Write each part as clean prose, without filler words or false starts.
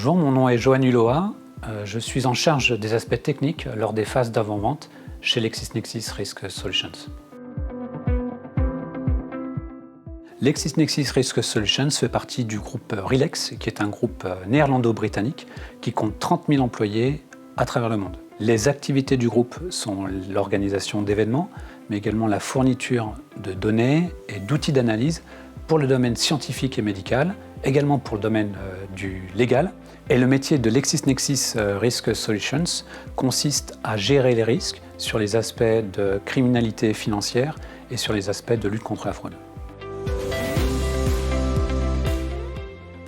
Bonjour, mon nom est Johan Hulloa. Je suis en charge des aspects techniques lors des phases d'avant-vente chez LexisNexis Risk Solutions. LexisNexis Risk Solutions fait partie du groupe RELEX, qui est un groupe néerlando-britannique qui compte 30 000 employés à travers le monde. Les activités du groupe sont l'organisation d'événements, mais également la fourniture de données et d'outils d'analyse pour le domaine scientifique et médical, également pour le domaine du légal. Et le métier de LexisNexis Risk Solutions consiste à gérer les risques sur les aspects de criminalité financière et sur les aspects de lutte contre la fraude.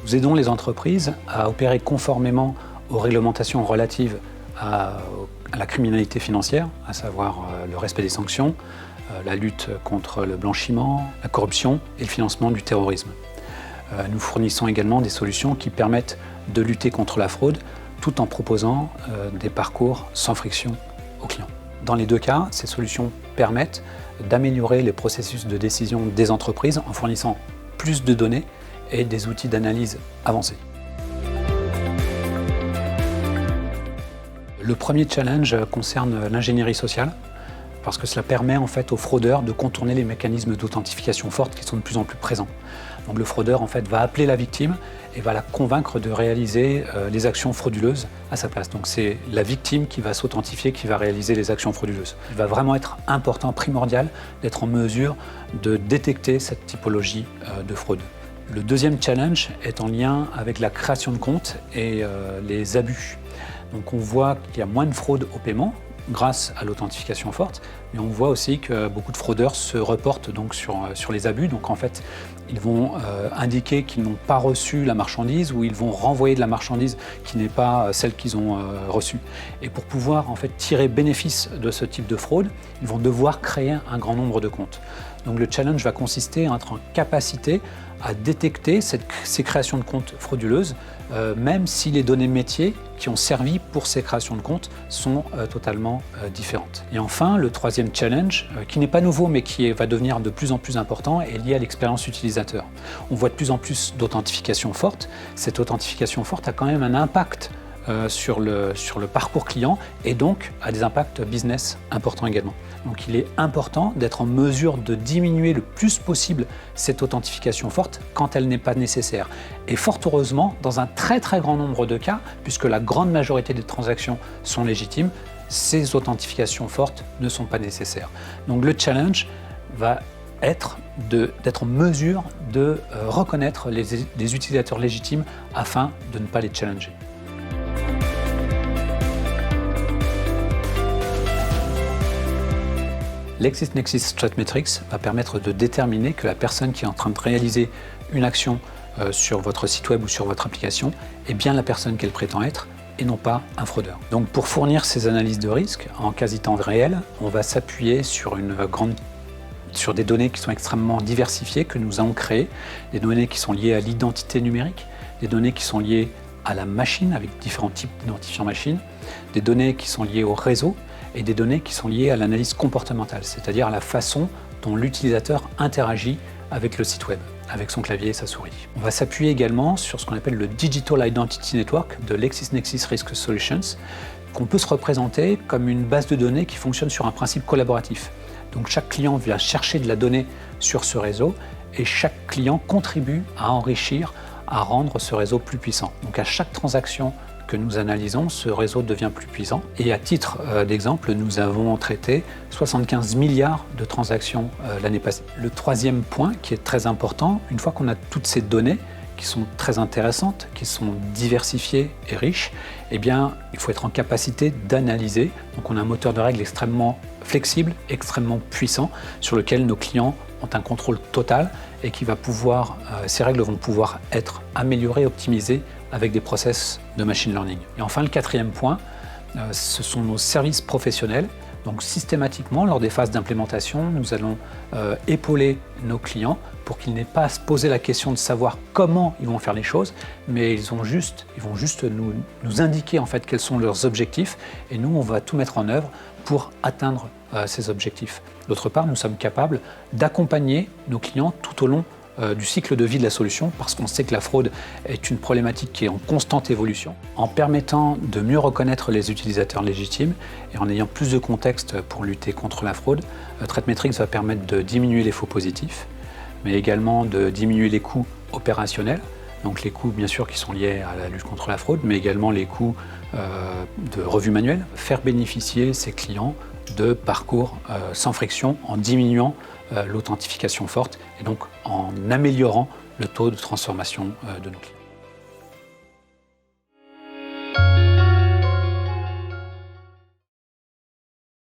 Nous aidons les entreprises à opérer conformément aux réglementations relatives à la criminalité financière, à savoir le respect des sanctions, la lutte contre le blanchiment, la corruption et le financement du terrorisme. Nous fournissons également des solutions qui permettent de lutter contre la fraude tout en proposant des parcours sans friction aux clients. Dans les deux cas, ces solutions permettent d'améliorer les processus de décision des entreprises en fournissant plus de données et des outils d'analyse avancés. Le premier challenge concerne l'ingénierie sociale, parce que cela permet en fait aux fraudeurs de contourner les mécanismes d'authentification forte qui sont de plus en plus présents. Donc le fraudeur en fait va appeler la victime et va la convaincre de réaliser les actions frauduleuses à sa place. Donc c'est la victime qui va s'authentifier, qui va réaliser les actions frauduleuses. Il va vraiment être important, primordial, d'être en mesure de détecter cette typologie de fraude. Le deuxième challenge est en lien avec la création de comptes et les abus. Donc on voit qu'il y a moins de fraude au paiement grâce à l'authentification forte, mais on voit aussi que beaucoup de fraudeurs se reportent donc sur les abus. Donc en fait, ils vont indiquer qu'ils n'ont pas reçu la marchandise ou ils vont renvoyer de la marchandise qui n'est pas celle qu'ils ont reçue. Et pour pouvoir en fait tirer bénéfice de ce type de fraude, ils vont devoir créer un grand nombre de comptes. Donc le challenge va consister à être en capacité à détecter ces créations de comptes frauduleuses, même si les données métiers qui ont servi pour ces créations de comptes sont totalement différentes. Et enfin, le troisième challenge, qui n'est pas nouveau mais qui va devenir de plus en plus important, est lié à l'expérience utilisateur. On voit de plus en plus d'authentification forte. Cette authentification forte a quand même un impact sur le parcours client et donc a des impacts business importants également. Donc il est important d'être en mesure de diminuer le plus possible cette authentification forte quand elle n'est pas nécessaire. Et fort heureusement, dans un très grand nombre de cas, puisque la grande majorité des transactions sont légitimes, ces authentifications fortes ne sont pas nécessaires. Donc le challenge va être d'être en mesure de reconnaître les utilisateurs légitimes afin de ne pas les challenger. LexisNexis ThreatMetrix va permettre de déterminer que la personne qui est en train de réaliser une action sur votre site web ou sur votre application est bien la personne qu'elle prétend être et non pas un fraudeur. Donc pour fournir ces analyses de risque en quasi-temps réel, on va s'appuyer sur des données qui sont extrêmement diversifiées que nous avons créées, des données qui sont liées à l'identité numérique, des données qui sont liées à la machine avec différents types d'identifiants machine, des données qui sont liées au réseau, et des données qui sont liées à l'analyse comportementale, c'est-à-dire à la façon dont l'utilisateur interagit avec le site web, avec son clavier et sa souris. On va s'appuyer également sur ce qu'on appelle le Digital Identity Network de LexisNexis Risk Solutions, qu'on peut se représenter comme une base de données qui fonctionne sur un principe collaboratif. Donc chaque client vient chercher de la donnée sur ce réseau et chaque client contribue à enrichir, à rendre ce réseau plus puissant. Donc à chaque transaction que nous analysons, ce réseau devient plus puissant. Et à titre d'exemple, nous avons traité 75 milliards de transactions l'année passée. Le troisième point qui est très important, une fois qu'on a toutes ces données qui sont très intéressantes, qui sont diversifiées et riches, eh bien, il faut être en capacité d'analyser. Donc on a un moteur de règles extrêmement flexible, extrêmement puissant, sur lequel nos clients ont un contrôle total et qui va pouvoir, ces règles vont pouvoir être améliorées, optimisées avec des process de machine learning. Et enfin, le quatrième point, ce sont nos services professionnels. Donc systématiquement, lors des phases d'implémentation, nous allons épauler nos clients pour qu'ils n'aient pas à se poser la question de savoir comment ils vont faire les choses, mais ils vont juste nous indiquer en fait quels sont leurs objectifs et nous, on va tout mettre en œuvre pour atteindre ces objectifs. D'autre part, nous sommes capables d'accompagner nos clients tout au long du cycle de vie de la solution, parce qu'on sait que la fraude est une problématique qui est en constante évolution. En permettant de mieux reconnaître les utilisateurs légitimes et en ayant plus de contexte pour lutter contre la fraude, ThreatMetrix va permettre de diminuer les faux positifs, mais également de diminuer les coûts opérationnels. Donc les coûts bien sûr qui sont liés à la lutte contre la fraude, mais également les coûts de revue manuelle, faire bénéficier ses clients de parcours sans friction en diminuant l'authentification forte et donc en améliorant le taux de transformation de nos clients.